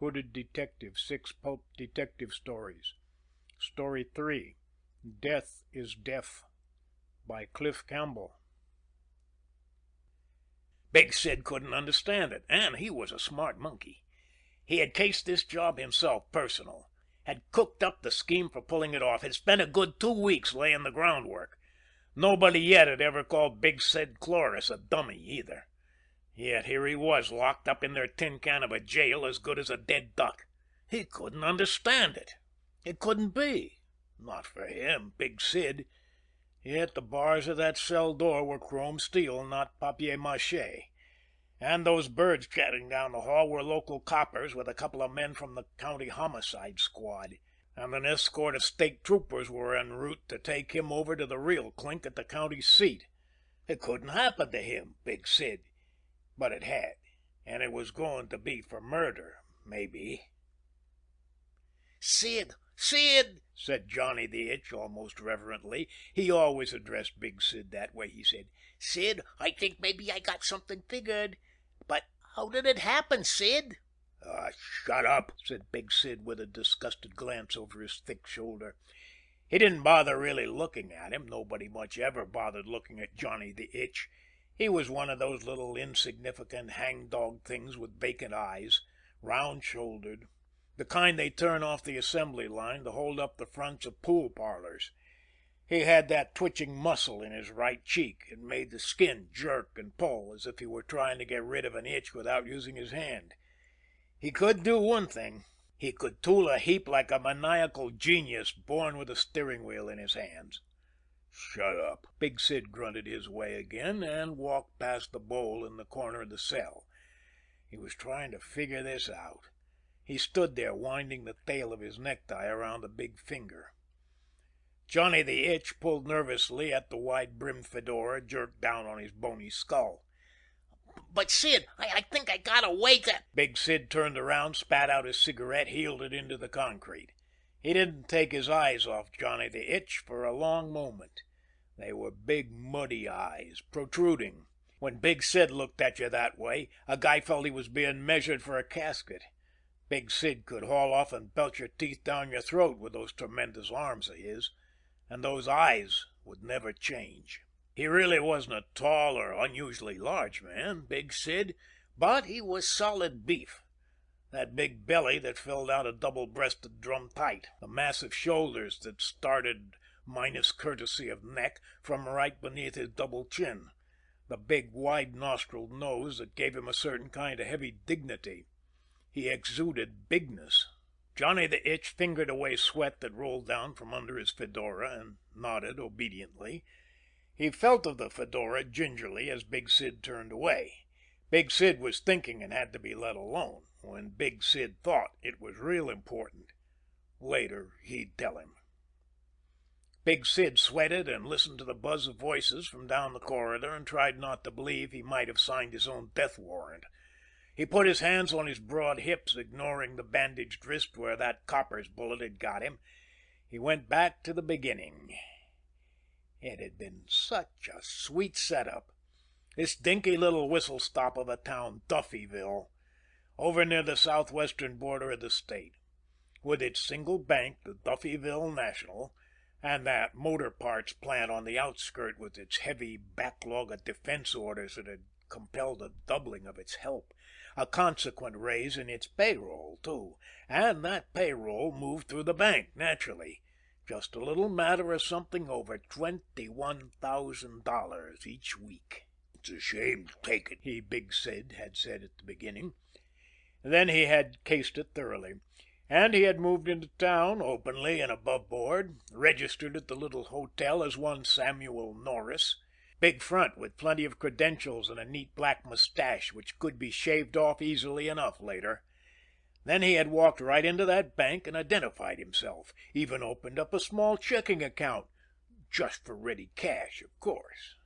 Hooded Detective, 6 Pulp Detective Stories. Story 3, Death is Deaf, by Cliff Campbell. Big Sid couldn't understand it, and he was a smart monkey. He had cased this job himself, personal, had cooked up the scheme for pulling it off, had spent a good 2 weeks laying the groundwork. Nobody yet had ever called Big Sid Cloris a dummy, either. Yet here he was, locked up in their tin can of a jail as good as a dead duck. He couldn't understand it. It couldn't be. Not for him, Big Sid. Yet the bars of that cell door were chrome steel, not papier-mâché. And those birds chatting down the hall were local coppers with a couple of men from the county homicide squad. And an escort of state troopers were en route to take him over to the real clink at the county seat. It couldn't happen to him, Big Sid. But it had. And it was going to be for murder, maybe. "Sid! Sid!" said Johnny the Itch, almost reverently. He always addressed Big Sid that way. He said, "Sid, I think maybe I got something figured. But how did it happen, Sid?" Shut up," said Big Sid with a disgusted glance over his thick shoulder. He didn't bother really looking at him. Nobody much ever bothered looking at Johnny the Itch. He was one of those little insignificant hangdog things with vacant eyes, round-shouldered, the kind they turn off the assembly line to hold up the fronts of pool parlors. He had that twitching muscle in his right cheek. It made the skin jerk and pull as if he were trying to get rid of an itch without using his hand. He could do one thing. He could tool a heap like a maniacal genius born with a steering wheel in his hands. "Shut up." Big Sid grunted his way again and walked past the bowl in the corner of the cell. He was trying to figure this out. He stood there winding the tail of his necktie around a big finger. Johnny the Itch pulled nervously at the wide-brimmed fedora jerked down on his bony skull. "But, Sid, I think I got a way to—" Big Sid turned around, spat out his cigarette, heeled it into the concrete. He didn't take his eyes off Johnny the Itch for a long moment. They were big, muddy eyes, protruding. When Big Sid looked at you that way, a guy felt he was being measured for a casket. Big Sid could haul off and belt your teeth down your throat with those tremendous arms of his. And those eyes would never change. He really wasn't a tall or unusually large man, Big Sid, but he was solid beef. That big belly that filled out a double-breasted drum tight, the massive shoulders that started, minus courtesy of neck, from right beneath his double chin, the big, wide-nostriled nose that gave him a certain kind of heavy dignity. He exuded bigness. Johnny the Itch fingered away sweat that rolled down from under his fedora and nodded obediently. He felt of the fedora gingerly as Big Sid turned away. Big Sid was thinking and had to be let alone. When Big Sid thought, it was real important. Later, he'd tell him. Big Sid sweated and listened to the buzz of voices from down the corridor and tried not to believe he might have signed his own death warrant. He put his hands on his broad hips, ignoring the bandaged wrist where that copper's bullet had got him. He went back to the beginning. It had been such a sweet setup. This dinky little whistle-stop of a town, Duffyville, over near the southwestern border of the state, with its single bank, the Duffyville National, and that motor parts plant on the outskirt with its heavy backlog of defense orders that had compelled a doubling of its help, a consequent raise in its payroll, too, and that payroll moved through the bank, naturally. Just a little matter of something over $21,000 each week. "It's a shame to take it," Big Sid had said at the beginning. Then he had cased it thoroughly, and he had moved into town openly and above board, registered at the little hotel as one Samuel Norris. Big front with plenty of credentials and a neat black mustache which could be shaved off easily enough later. Then he had walked right into that bank and identified himself, even opened up a small checking account, just for ready cash, of course.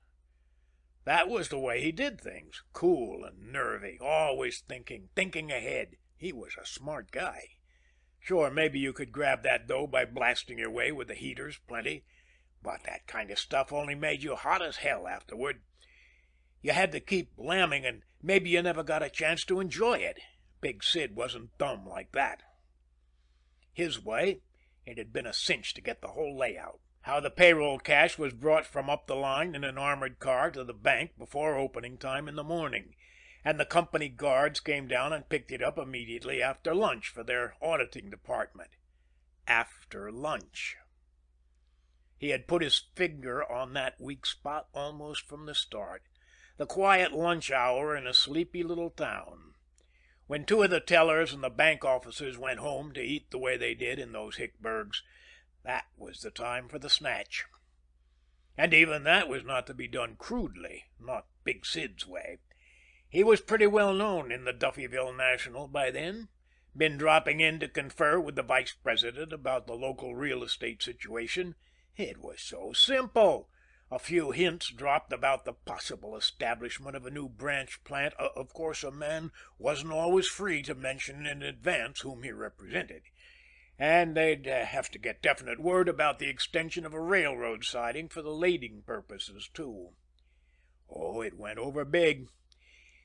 That was the way he did things, cool and nervy, always thinking ahead. He was a smart guy. Sure, maybe you could grab that dough by blasting your way with the heaters plenty, but that kind of stuff only made you hot as hell afterward. You had to keep lambing, and maybe you never got a chance to enjoy it. Big Sid wasn't dumb like that. His way, it had been a cinch to get the whole layout. How the payroll cash was brought from up the line in an armored car to the bank before opening time in the morning, and the company guards came down and picked it up immediately after lunch for their auditing department. After lunch. He had put his finger on that weak spot almost from the start. The quiet lunch hour in a sleepy little town. When two of the tellers and the bank officers went home to eat the way they did in those Hickbergs, that was the time for the snatch. And even that was not to be done crudely, not Big Sid's way. He was pretty well known in the Duffyville National by then. Been dropping in to confer with the vice president about the local real estate situation. It was so simple. A few hints dropped about the possible establishment of a new branch plant. Of course, a man wasn't always free to mention in advance whom he represented. And they'd have to get definite word about the extension of a railroad siding for the lading purposes, too. Oh, it went over big.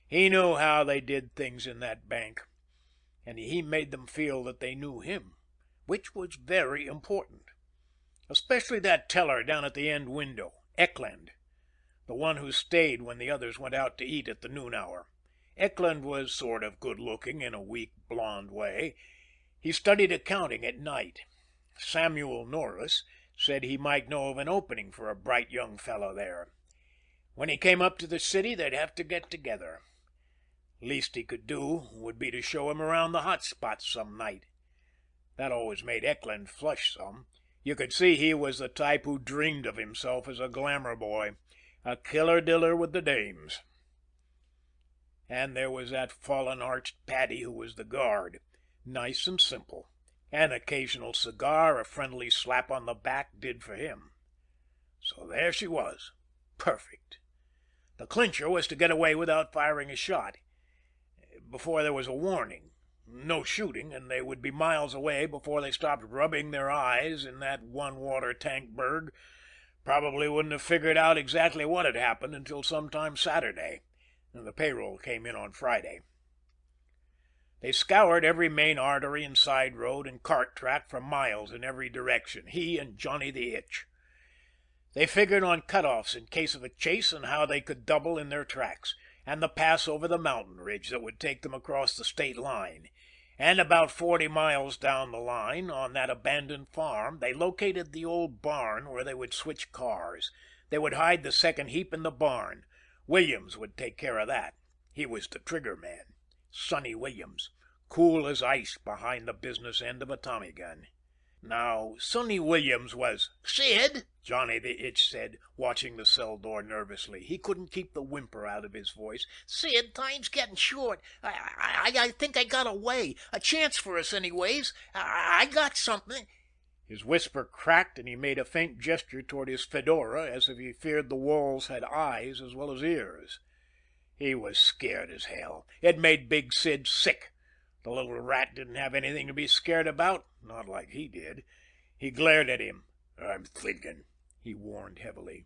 He knew how they did things in that bank, and he made them feel that they knew him, which was very important. Especially that teller down at the end window, Eckland, the one who stayed when the others went out to eat at the noon hour. Eckland was sort of good-looking in a weak, blond way. He studied accounting at night. Samuel Norris said he might know of an opening for a bright young fellow there. When he came up to the city, they'd have to get together. Least he could do would be to show him around the hot spots some night. That always made Eckland flush some. You could see he was the type who dreamed of himself as a glamour boy, a killer-diller with the dames. And there was that fallen-arched Paddy who was the guard. Nice and simple. An occasional cigar, a friendly slap on the back did for him. So there she was. Perfect. The clincher was to get away without firing a shot. Before there was a warning. No shooting, and they would be miles away before they stopped rubbing their eyes in that one-water tank berg. Probably wouldn't have figured out exactly what had happened until sometime Saturday, and the payroll came in on Friday. They scoured every main artery and side road and cart track for miles in every direction, he and Johnny the Itch. They figured on cutoffs in case of a chase and how they could double in their tracks, and the pass over the mountain ridge that would take them across the state line. And about 40 miles down the line, on that abandoned farm, they located the old barn where they would switch cars. They would hide the second heap in the barn. Williams would take care of that. He was the trigger man. Sonny Williams, cool as ice behind the business end of a Tommy gun. Now, Sonny Williams was... "Sid," Johnny the Itch said, watching the cell door nervously. He couldn't keep the whimper out of his voice. "Sid, time's getting short. I think I got a way. A chance for us, anyways. I got something." His whisper cracked, and he made a faint gesture toward his fedora, as if he feared the walls had eyes as well as ears. He was scared as hell. It made Big Sid sick. The little rat didn't have anything to be scared about, not like he did. He glared at him. "I'm thinking," he warned heavily.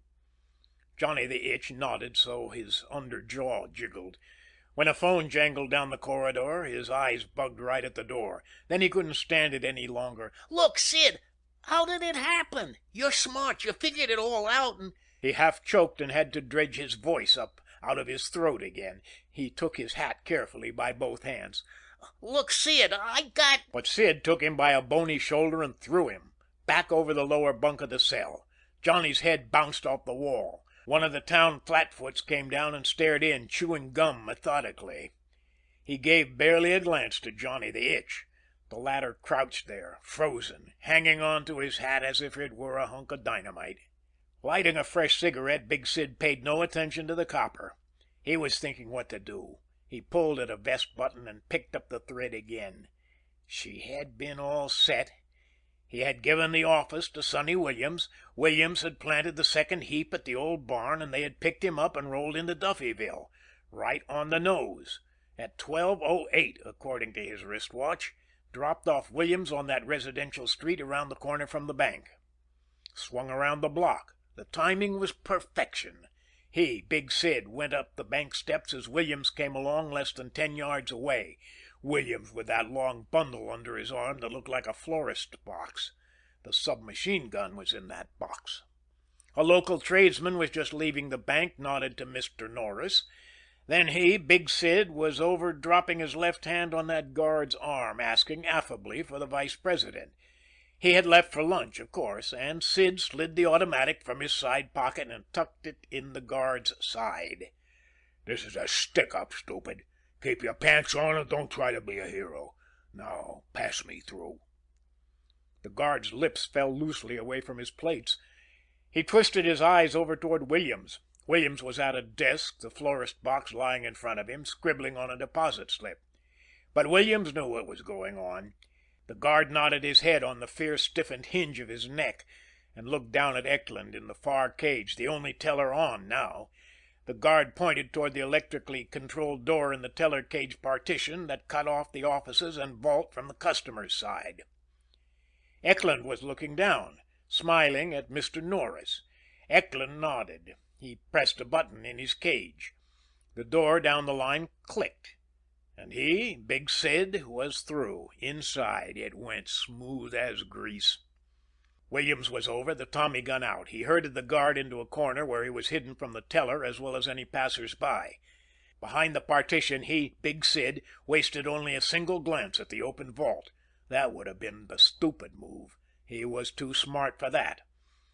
Johnny the Itch nodded so his under jaw jiggled. When a phone jangled down the corridor, his eyes bugged right at the door. Then he couldn't stand it any longer. "Look, Sid, how did it happen? You're smart. You figured it all out and..." He half choked and had to dredge his voice up out of his throat again. He took his hat carefully by both hands. "Look, Sid, I got..." But Sid took him by a bony shoulder and threw him back over the lower bunk of the cell. Johnny's head bounced off the wall. One of the town flatfoots came down and stared in, chewing gum methodically. He gave barely a glance to Johnny the Itch. The latter crouched there, frozen, hanging on to his hat as if it were a hunk of dynamite. Lighting a fresh cigarette, Big Sid paid no attention to the copper. He was thinking what to do. He pulled at a vest button and picked up the thread again. She had been all set. He had given the office to Sonny Williams. Williams had planted the second heap at the old barn, and they had picked him up and rolled into Duffyville. Right on the nose. At 12:08, according to his wristwatch. Dropped off Williams on that residential street around the corner from the bank. Swung around the block. The timing was perfection. He, Big Sid, went up the bank steps as Williams came along less than 10 yards away. Williams with that long bundle under his arm that looked like a florist's box. The submachine gun was in that box. A local tradesman was just leaving the bank, nodded to Mr. Norris. Then he, Big Sid, was over dropping his left hand on that guard's arm, asking affably for the vice president. He had left for lunch, of course, and Sid slid the automatic from his side pocket and tucked it in the guard's side. This is a stick-up, stupid. Keep your pants on and don't try to be a hero. Now, pass me through. The guard's lips fell loosely away from his plates. He twisted his eyes over toward Williams. Williams was at a desk, the florist box lying in front of him, scribbling on a deposit slip. But Williams knew what was going on. The guard nodded his head on the fierce, stiffened hinge of his neck, and looked down at Eklund in the far cage, the only teller on now. The guard pointed toward the electrically controlled door in the teller cage partition that cut off the offices and vault from the customer's side. Eklund was looking down, smiling at Mr. Norris. Eklund nodded. He pressed a button in his cage. The door down the line clicked. And he, Big Sid, was through. Inside, it went smooth as grease. Williams was over, the Tommy gun out. He herded the guard into a corner where he was hidden from the teller as well as any passers-by. Behind the partition, he, Big Sid, wasted only a single glance at the open vault. That would have been the stupid move. He was too smart for that.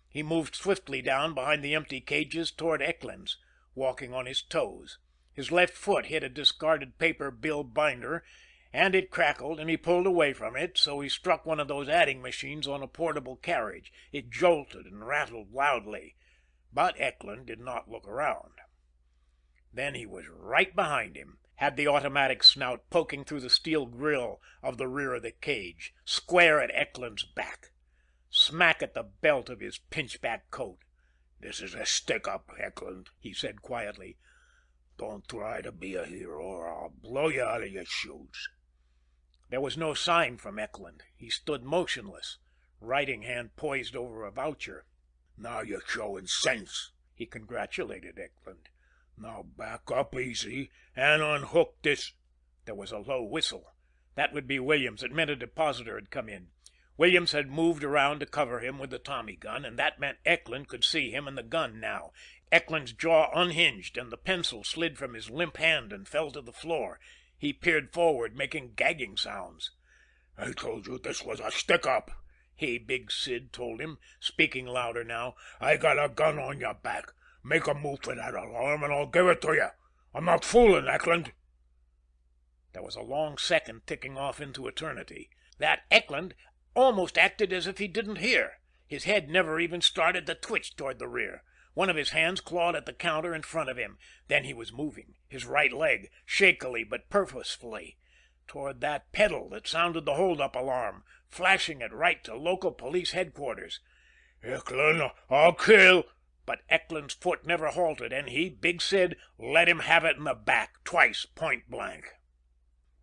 He moved swiftly down behind the empty cages toward Eklund's, walking on his toes. His left foot hit a discarded paper bill binder, and it crackled, and he pulled away from it, so he struck one of those adding machines on a portable carriage. It jolted and rattled loudly, but Eklund did not look around. Then he was right behind him, had the automatic snout poking through the steel grill of the rear of the cage, square at Eklund's back, smack at the belt of his pinchback coat. This is a stick-up, Eklund, he said quietly. Don't try to be a hero or I'll blow you out of your shoes. There was no sign from Eklund. He stood motionless, writing hand poised over a voucher. Now you're showing sense, he congratulated Eklund. Now back up easy and unhook this. There was a low whistle. That would be Williams. It meant a depositor had come in. Williams had moved around to cover him with the Tommy gun, and that meant Eklund could see him and the gun now. Eklund's jaw unhinged, and the pencil slid from his limp hand and fell to the floor. He peered forward, making gagging sounds. I told you this was a stick-up, he, Big Sid, told him, speaking louder now. I got a gun on your back. Make a move for that alarm and I'll give it to you. I'm not fooling, Eklund. There was a long second ticking off into eternity. That Eklund almost acted as if he didn't hear. His head never even started to twitch toward the rear. One of his hands clawed at the counter in front of him. Then he was moving, his right leg, shakily but purposefully, toward that pedal that sounded the hold-up alarm, flashing it right to local police headquarters. Eklund, I'll kill. But Eklund's foot never halted, and he, Big Sid, let him have it in the back, twice, point blank.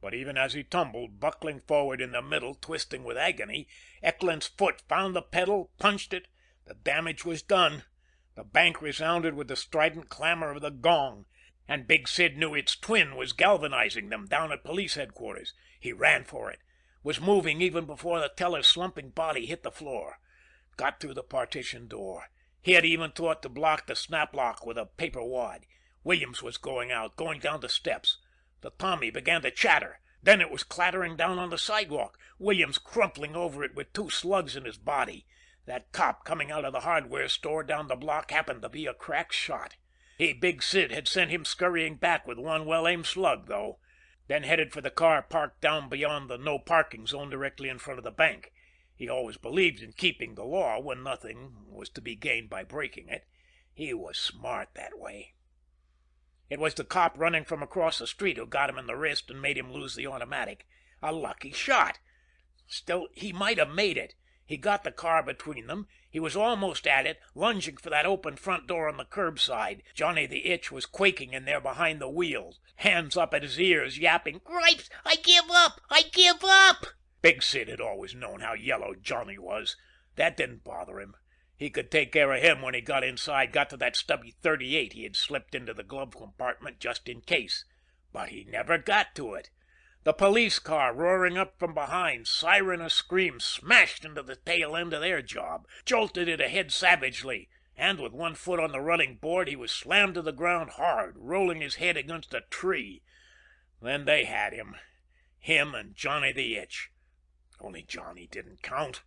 But even as he tumbled, buckling forward in the middle, twisting with agony, Eklund's foot found the pedal, punched it. The damage was done. The bank resounded with the strident clamor of the gong, and Big Sid knew its twin was galvanizing them down at police headquarters. He ran for it, was moving even before the teller's slumping body hit the floor. Got through the partition door. He had even thought to block the snap lock with a paper wad. Williams was going out, going down the steps. The Tommy began to chatter. Then it was clattering down on the sidewalk, Williams crumpling over it with two slugs in his body. That cop coming out of the hardware store down the block happened to be a crack shot. He, Big Sid, had sent him scurrying back with one well-aimed slug, though. Then headed for the car parked down beyond the no parking zone directly in front of the bank. He always believed in keeping the law when nothing was to be gained by breaking it. He was smart that way. It was the cop running from across the street who got him in the wrist and made him lose the automatic. A lucky shot. Still, he might have made it. He got the car between them. He was almost at it, lunging for that open front door on the curbside. Johnny the Itch was quaking in there behind the wheel, hands up at his ears, yapping, "Gripes, I give up! I give up!" Big Sid had always known how yellow Johnny was. That didn't bother him. He could take care of him when he got inside, got to that stubby .38 he had slipped into the glove compartment just in case. But he never got to it. The police car, roaring up from behind, siren a scream, smashed into the tail end of their job, jolted it ahead savagely, and with one foot on the running board, he was slammed to the ground hard, rolling his head against a tree. Then they had him. Him and Johnny the Itch. Only Johnny didn't count.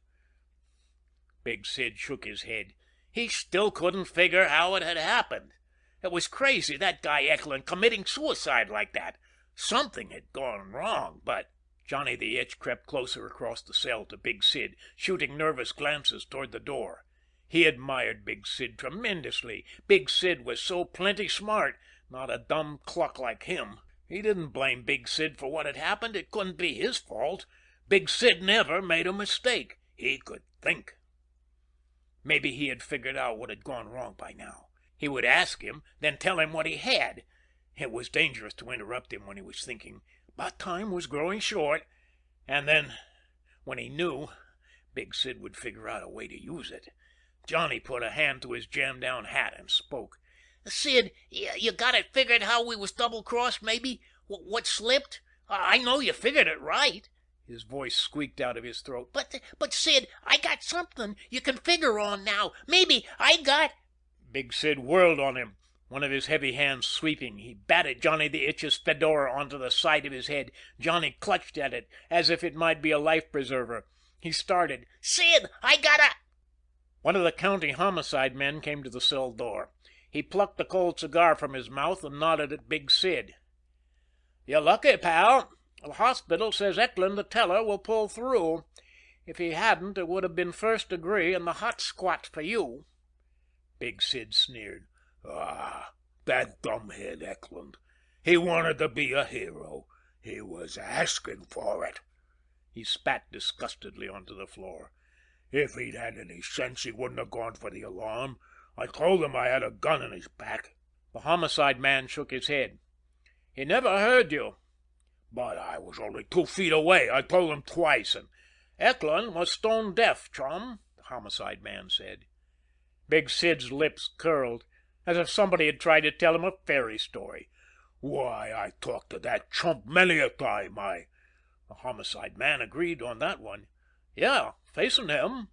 Big Sid shook his head. He still couldn't figure how it had happened. It was crazy, that guy Eklund committing suicide like that. Something had gone wrong, but Johnny the Itch crept closer across the cell to Big Sid, shooting nervous glances toward the door. He admired Big Sid tremendously. Big Sid was so plenty smart, not a dumb cluck like him. He didn't blame Big Sid for what had happened. It couldn't be his fault. Big Sid never made a mistake. He could think. Maybe he had figured out what had gone wrong by now. He would ask him, then tell him what he had. It was dangerous to interrupt him when he was thinking, but time was growing short. And then, when he knew, Big Sid would figure out a way to use it. Johnny put a hand to his jammed-down hat and spoke. "Sid, you got it figured how we was double-crossed, maybe? What slipped? I know you figured it right." His voice squeaked out of his throat. But Sid, I got something you can figure on now. Maybe I got..." Big Sid whirled on him, one of his heavy hands sweeping. He batted Johnny the Itch's fedora onto the side of his head. Johnny clutched at it, as if it might be a life-preserver. He started. "Sid, I got a..." One of the county homicide men came to the cell door. He plucked a cold cigar from his mouth and nodded at Big Sid. "You're lucky, pal. The hospital says Eklund, the teller, will pull through. If he hadn't, it would have been first degree and the hot squat for you." Big Sid sneered. "Ah, that dumbhead Eklund. He wanted to be a hero. He was asking for it." He spat disgustedly onto the floor. "If he'd had any sense, he wouldn't have gone for the alarm. I told him I had a gun in his back." The homicide man shook his head. "He never heard you." "But I was only 2 feet away. I told him twice, and..." "Eklund was stone deaf, chum," the homicide man said. Big Sid's lips curled, as if somebody had tried to tell him a fairy story. "Why, I talked to that chump many a time. The homicide man agreed on that one. "Yeah, facing him,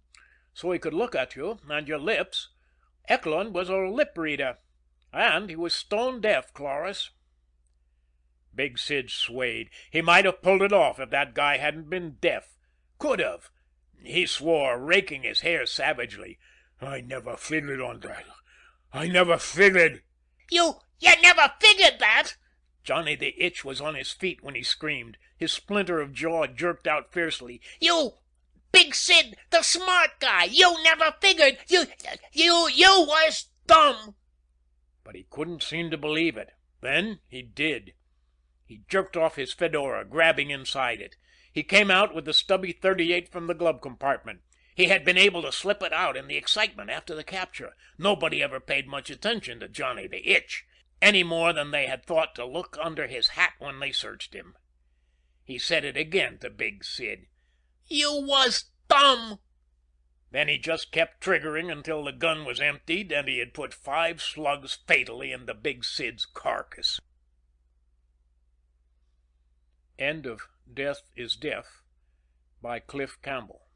so he could look at you and your lips. Eklund was a lip reader, and he was stone deaf, Cloris." Big Sid swayed. He might have pulled it off if that guy hadn't been deaf. Could have. He swore, raking his hair savagely. "I never figured on that. I never figured..." You never figured that?" Johnny the Itch was on his feet when he screamed. His splinter of jaw jerked out fiercely. "You, Big Sid, the smart guy, you never figured. You was dumb." But he couldn't seem to believe it. Then he did. He jerked off his fedora, grabbing inside it. He came out with the stubby .38 from the glove compartment. He had been able to slip it out in the excitement after the capture. Nobody ever paid much attention to Johnny the Itch, any more than they had thought to look under his hat when they searched him. He said it again to Big Sid. "You was dumb." Then he just kept triggering until the gun was emptied and he had put 5 slugs fatally into Big Sid's carcass. End of Death is Deaf by Cliff Campbell.